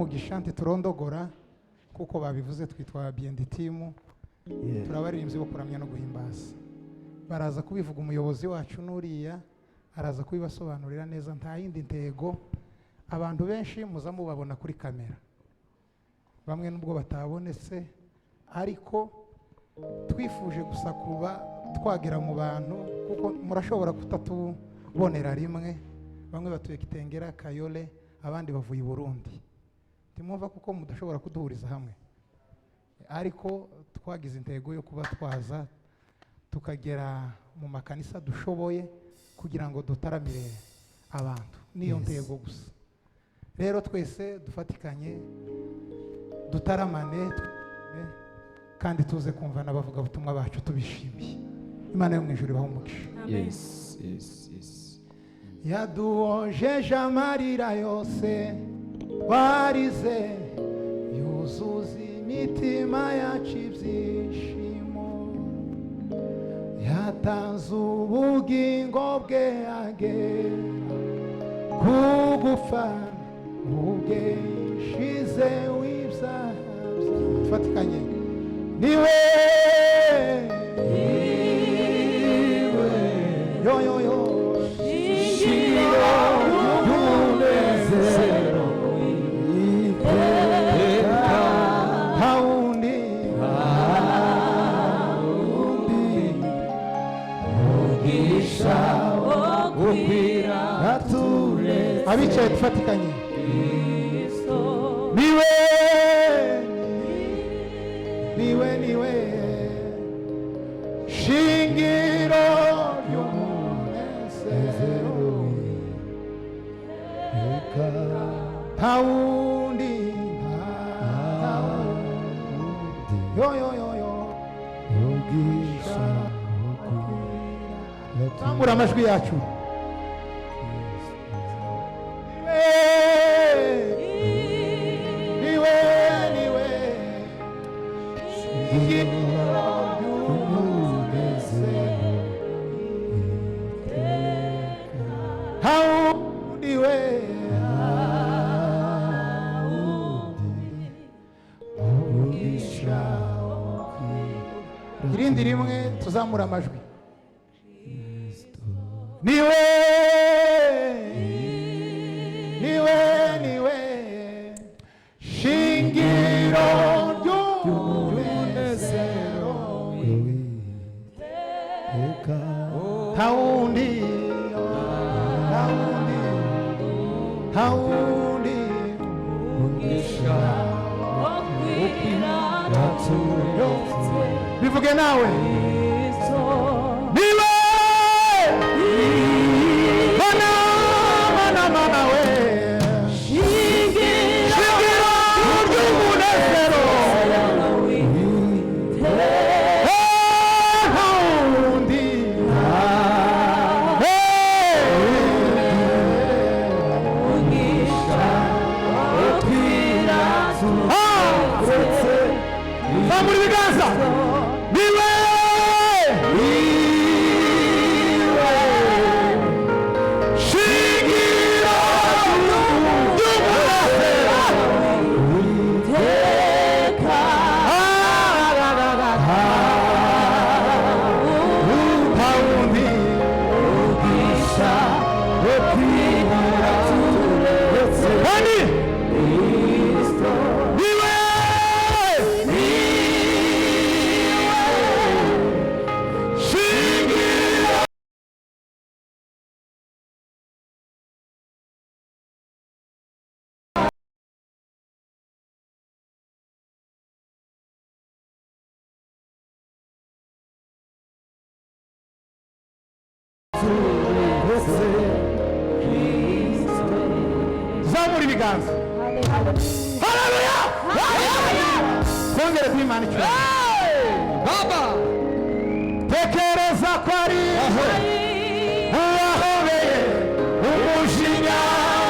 Mugishanti turondogora kuko babivuze twitwa BND team. Turabaririmbyi bo kuramya no guhimbaza. Baraza kubivuga umuyobozi wacu nuriya araza kubibasobanurira neza nta yindi ntego. Abantu benshi muza mubabona kuri kamera. Bamwe nubwo batabonetse ariko twifuje gusa kuba twagera mu bantu kuko murashobora kutatubonera rimwe. Bamwe batuye Kitengera, Kayole, abandi bavuye i Burundi. Timumva kuko mudashobora kuduhuriza hamwe. Ariko twagize intego yo kuba twaza tukagera mu makanisa dushoboye kugira ngo dutaramire abantu. Niyo ntego gusa. Rero twese dufatikanye dutaramane kandi tuze kumva n'abavuga butumwa bacu tubishimiye. Imana yo mwijuru ibaho umugisha. Yes. Yaduojeje amarira yose warize yuzuza imitima yacu ibyishimo. Yatanze ubugingo bwe agera kugupfa ubwe shize w'ibyaha. Fatikanye niwe yo abicaye tufatikanye niwe shingiro ry'umunezero ntawundi yo zamura amajwi yacu. Irindi rimwe tuzamura amajwi. Niwe shingiro ry'umunezero ntawundi bivuge nawe niwe mana we shingiro ry'umunezero ntawundi muri biganza niwe shingiro ry'umunezero ntawundi ugisha wo kwibura kandi zamura ibiganza. Haleluya! Kongera kwimana icyo baba tekereza ko ari uwahobeye umujinya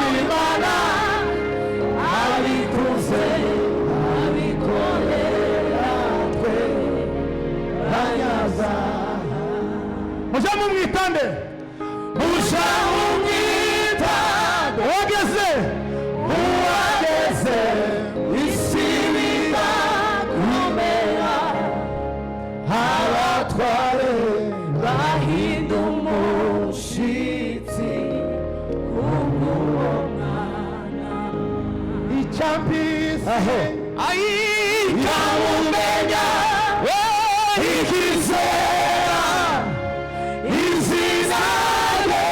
w'Imana abikuze abikorera twe banyaza. Muja mumwitande wageze Champisi ikamumenya ikizera izina rye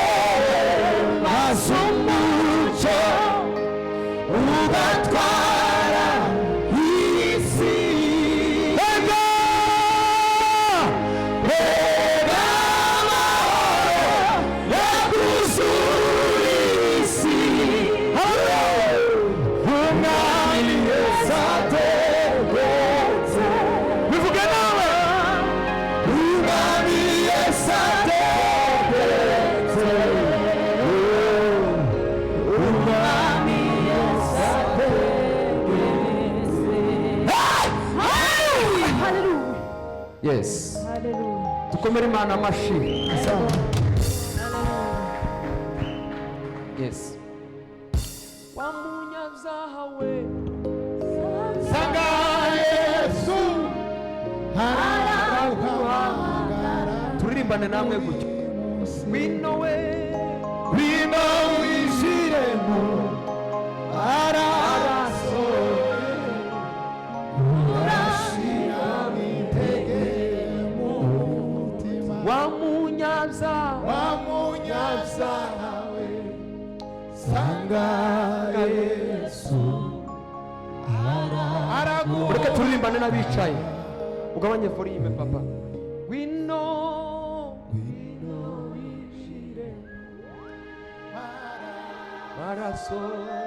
maze umucyo ugatwara isi. Ega amahoro yakuzura isi. Umwami Yesu ategetse. Bivuge nawe. Umwami Yesu ategetse. Umwami Yesu ategetse. Hallelujah. Yes. Hallelujah. Tukomere Imana amashyi. Yes. Wamunyazahawe Sanga Yesu araguhamagara. Turirimbane namwe gutyo. Wino we Wino wishiremo arasohoye urashira witege mu mutima. Wamunyazahawe Sanga Yesu araguhamagara. Reka turirimbane n'abicaye. Ugabanye volume papa. Wino wishire marasohoye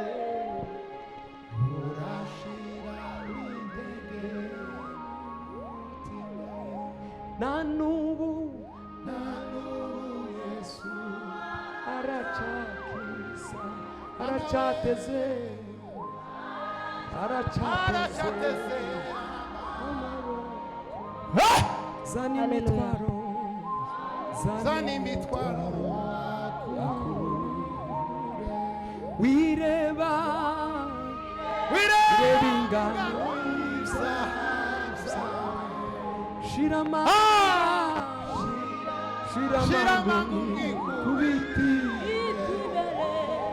urashira witege na nubu Yesu aracakisa aracateze aracateze zana imitwaro zana imitwaro wireba ingano shirama ku biti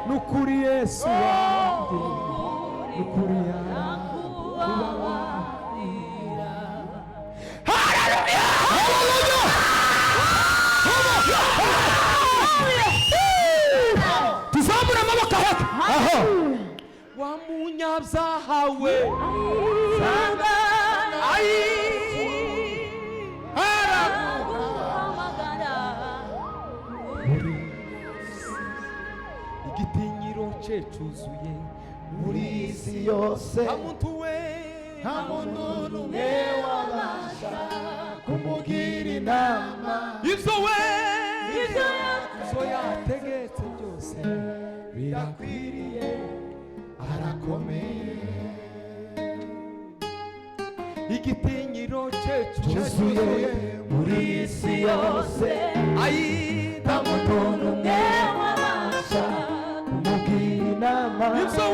nukuri Yesu wanjye nukuri tuzamura amaboko aho. Wamunyabyahawe Sanga araguhamagara. Igitinyiro cye cyuzuye muri isi yose. nta muntu n'umwe wabasha kumugira inama. ibyo yategetse byose birakwiriye arakomeye. igitinyiro cye cyuzuye muri isi yose. nta muntu n'umwe wabasha kumugira inama. ibyo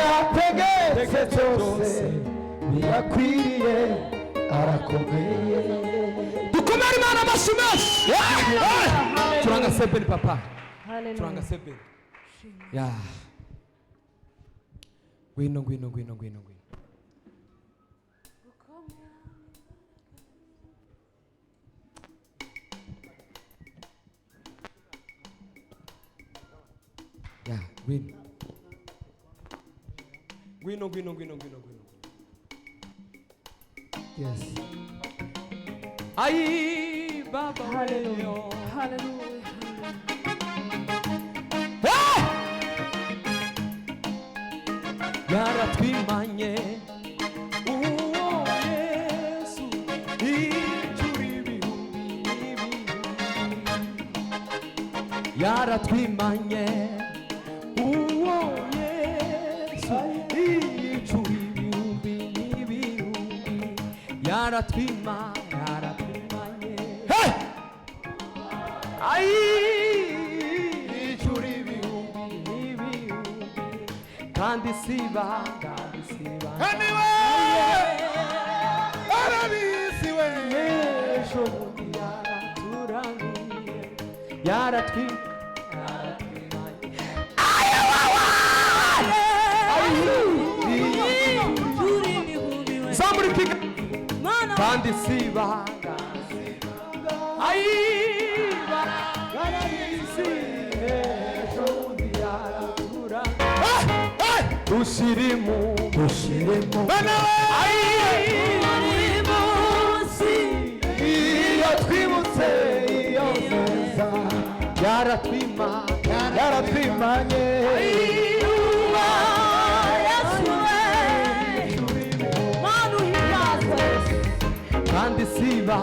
yategetse byose birakwiriye arakomeye. dukomere Imana amashyi menshi. Turanga sebeni papa. Turanga sebeni. Ya. Ngwino. Ya, ngwino. Yes. Ay, Baba. Hallelujah. Hallelujah. Yaratwimanye uwo Yesu inshuro ibihumbi. Yaratwimanye uwo Yesu inshuro ibihumbi n'ibihumbi. Yaratwimanye ay inshuro ibihumbi n'ibihumbi. Kandi sibanga Anyway, arabizi we. ejo bundi yaraturaniye yaratwimanye kandi si ibanga barabizi ejo bundi yarakura dushirimo bana buri munsi iyo twibutse iyo neza yaratwimanye kandi siba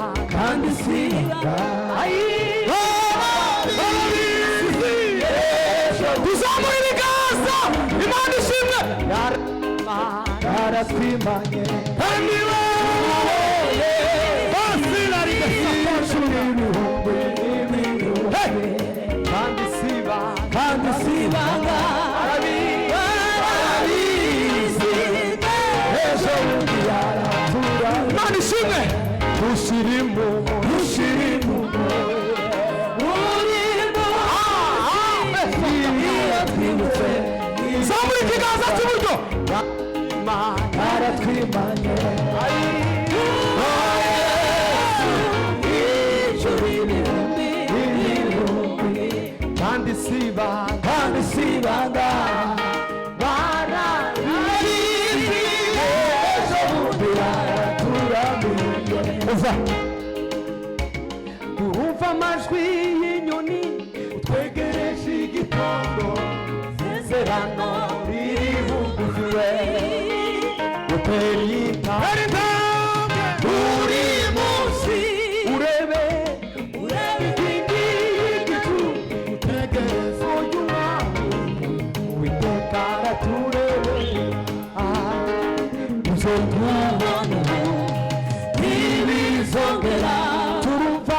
tuzamura ibiganza Imana ishimwe yaratwimanye kandi wowe bose barigasakasha kandi siba arabizi ejo bundi yaratura Imana ishimwe dushirimo zamura ikiganza cy'iburyo yaratwimanye kandi sibanga barabizi ejo bundi yaraturamiye duhumva amajwi y'inyoni utwegereje igitondo isezerano riri bugufi we utera intambwe buri munsi urebe inkingi y'igicu utegereze uyu mwami Uwiteka araturebe uzokubona ntibizongera turumva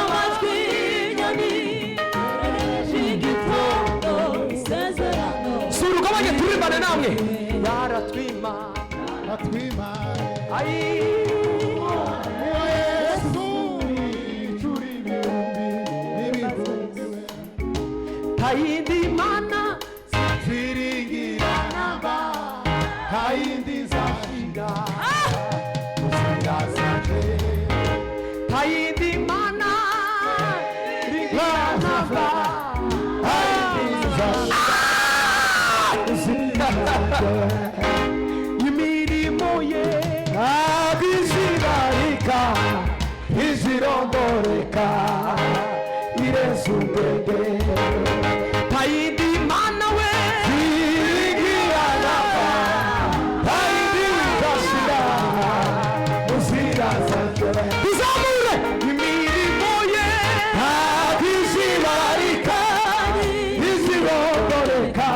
amajwi y'inyoni igitondo isezerano suruka bajye turimbane namwe yaratwimanye Yesu icura ibihumbi ntayindi mana ziringirana ntayindi nzashira ntayindi mana ziringirana ntayindi nzashira imirimo ye ntabwo izibarika izirondoreka irenze ubwenge ntayindi mana we ziringirana ntayindi nzashira muzirazanje tuzamure imirimo ye ntabwo izibarika izirondoreka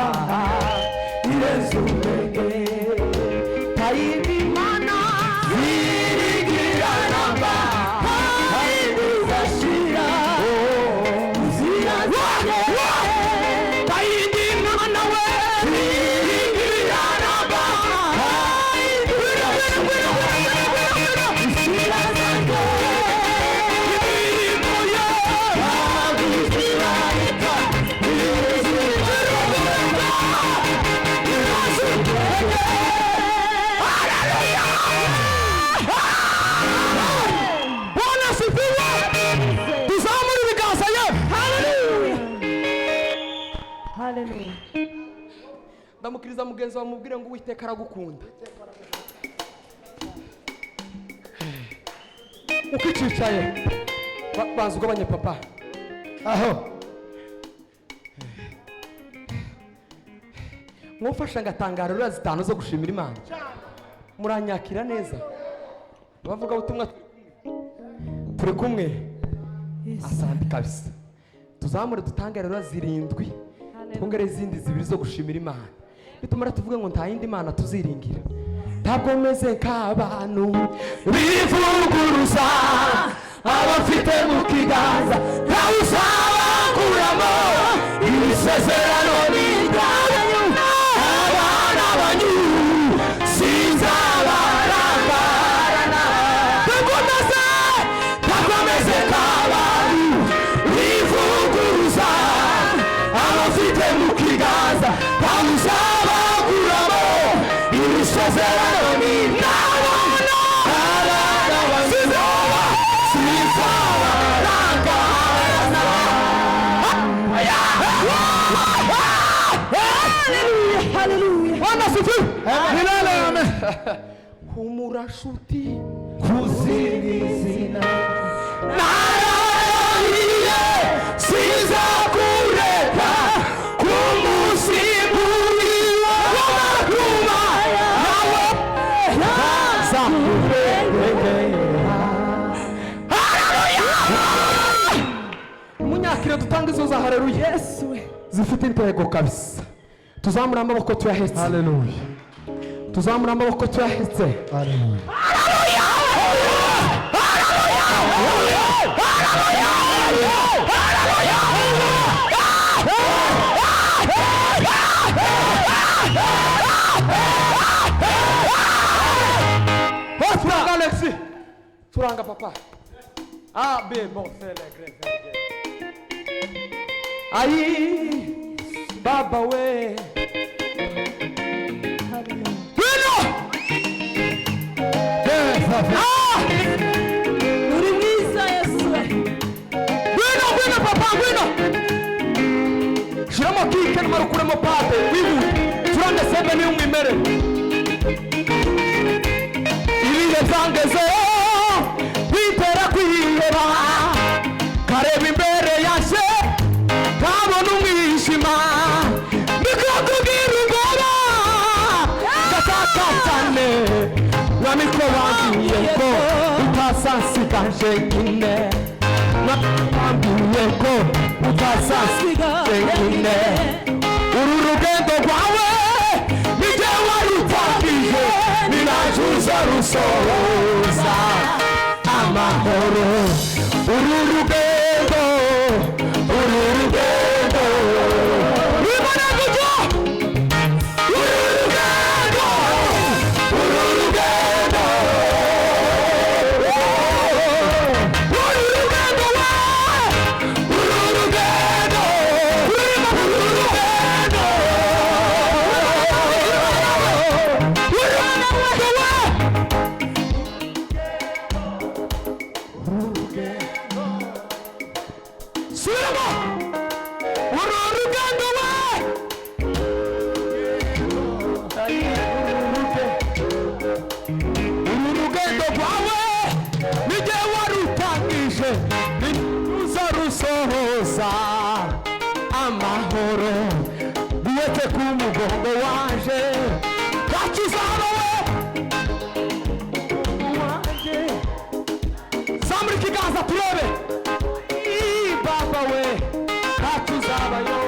irenze ubwenge ntayindi mana ziringirana ntayindi nzashira muzirazanje ntayindi mana we ziringirana ndamukiriza mugenzi wawe mubwire ngo Uwiteka aragukunda ukicicaye banza ugabanye papa aho mwufasha ngatangara rura zitanu zo gushimira Imana muranyakira neza bavuga ubutumwa turi kumwe asante kabisa tuzamure dutangare rura zirindwi twongere izindi zibiri zo gushimira Imana bitumara tuvuge ngo nta yindi Mana tuziringira ntabwo meze nk'abantu bivuguruza abafite mu kiganza ntawe uzabakuramo ibisezerano n'ibyanyu abana banyu sinzabarangarana ntabwo meze nk'abantu bivuguruza abafite mu kiganza ntawe uzabakuramo ibisezerano n'ibyanyu Bwana asifiwe. Milele amen. Humura nshuti kuzingizina narahiye sizakureka kumusimbura w'amakuba yawe nzakuregera. Haleluya. Munyakire dutanga izo za haleluya Yesu we. zifite intego kabisa. Tuzamura amaboko tuyahetse. Haleluya. Tuzamura amaboko tuyahetse. Haleluya. Turanga Alexis. Turanga papa. Ah, be bon, c'est le gré. Aïe, baba we. Bueno. Ah! Uri mwiza Yesu we. Bueno, papa, bueno. Shiramo kike n'amarukuremo pate. Wibu. Turanga sebe ni umwimere. Ibihe zangezo bitera kwiheba kareba imbere yashe kabona umwijima bikakubwira ubwoba gataka cyane namiko wambwiye ko utasasiga jenyine wambwiye ko utasasiga jenyine uru rugendo rwawe nijye warutangije ninajuza rusohoza amahoro uru rugendo ribona gutyo uru rugendo rusohoza amahoro biyete ku mugongo waje gakizaba we waje zamura ikiganza turebe baba we gatuzabayo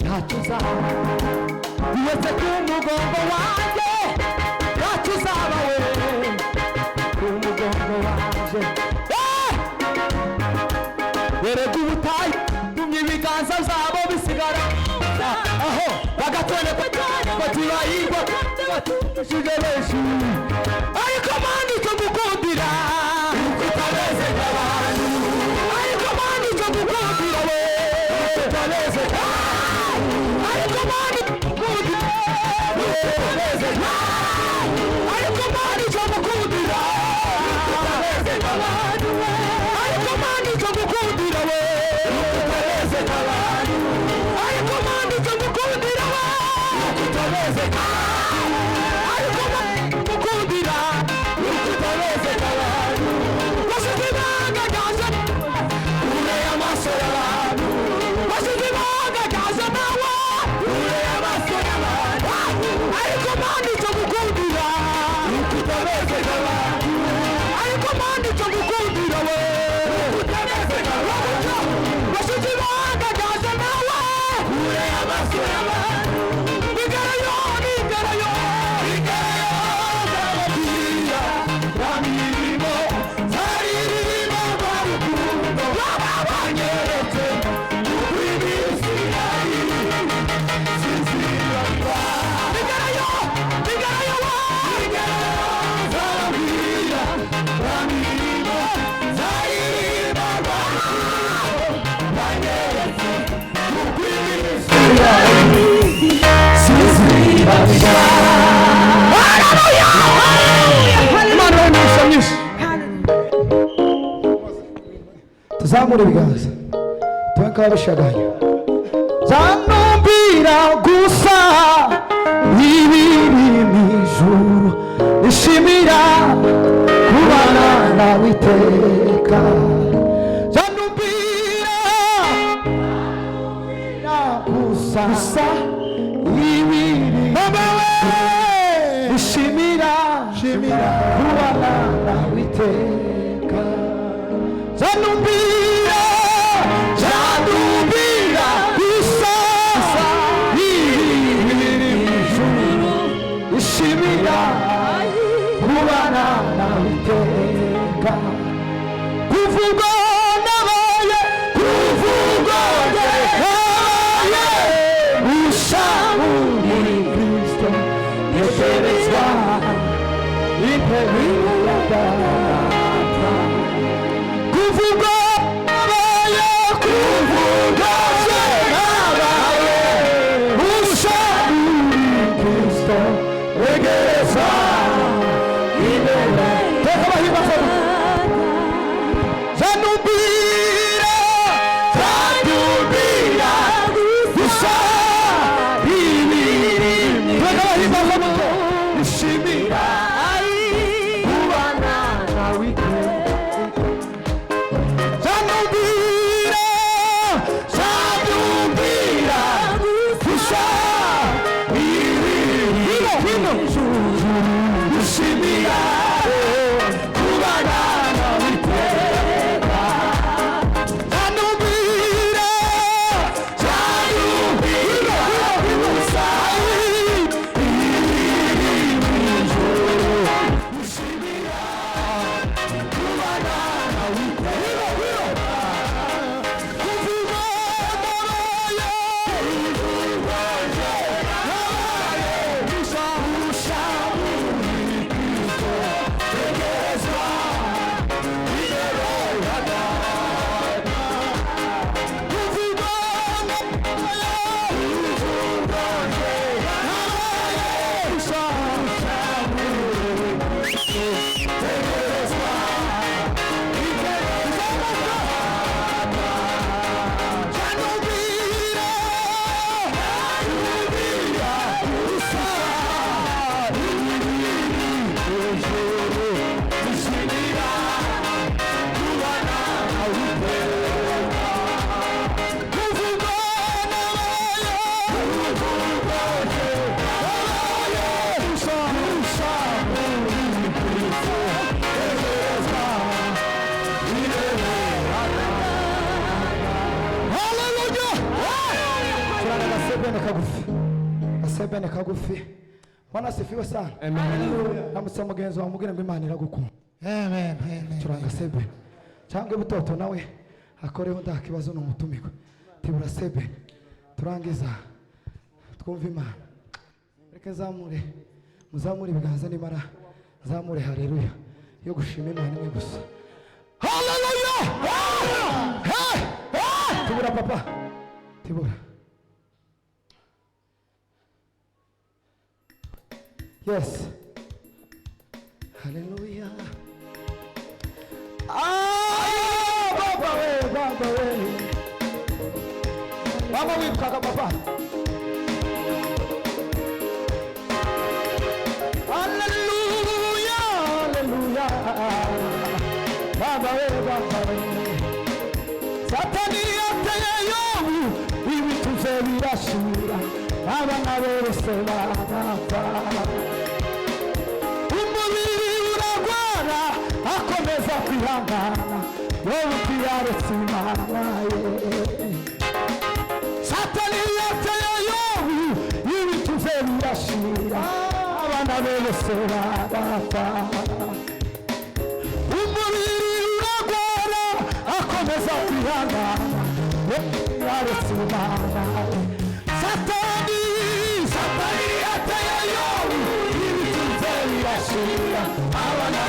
gatuzaba biyete ku mugongo waje gatuzaba we erega ubutayu tumye ibiganza byabo bisigara aho bagatone batibahirwa batushije benshi ariko mani icyo gukundira utameze nk'abantu ariko mani icyo gukundira we utameze ariko mani gukundira utameze ariko mani icyo gukundira utameze nk'abantu ariko mani icyo gukundira we utameze nk'abantu ariko mani icyo gukundira we utameze ariko mani gukundira utameze nk'abantu basize ibanga ryaje ureye amaso y'abantu basize ibanga ryaje nawe ureye amaso y'abantu ariko mani icyo gukundira utameze nk'abantu ariko mani icyo gukundira we utameze nk'abantu basize ibanga ryaje nawe ureye amaso y'abantu bigarayo ndababwira bamirimo zaririmba barukundo banyeretse uw'iminsi yari sinzibagwa bigarayo zarabwira bamirimo zaririmba barukundo banyeretse uw'iminsi yari sinzibagwa. Imana y'imigisha myinshi. Tuzamure ibiganza tube nk'ababishaganye. Zanumva witeka zanumbira gusa ibiri ushimira kubana na witeka zanumbira gusa ibiri ushimira kubana na witeka kuvuga nabaye usa muri Kristo yeterezwa intebe ya data kuvuga nabaye usa muri Kristo yeterezwa intebe zanumbira gusa ibiri ushimira kubana na witeka zanumbira gusa ibiri ushimira kubana na witeka zanumbira gusa ushimira kubana na witeka kuvuga Asebene kagufi Bwana asifiwe sana. Amen. Namutse mugenzi wa mugire ngo Imana iragukunda. Amen. Turanga sebe cyangwa butoto nawe akoreho ndakibazo n'umutumiko tibura sebe turangiza twumva Imana reke zamure muzamure ibiganza n'Imana zamure haleluya yo gushima Imana imwe gusa. Haleluya. Tibura papa tibura. Yes. Hallelujah. Baba we. Baba we kaka papa. Hallelujah. Baba we. Satani ateye yobu ibituze birashira abana bose barapfa. Akomeza kwihangana wowe ukiyaretse Imana ye. Satani yateye yobu ibituze birashira abana bose barapfa. Umubiri uragwara akomeza kwihangana wowe ukiyaretse Imana ye. Satani yateye yobu ibituze birashira abana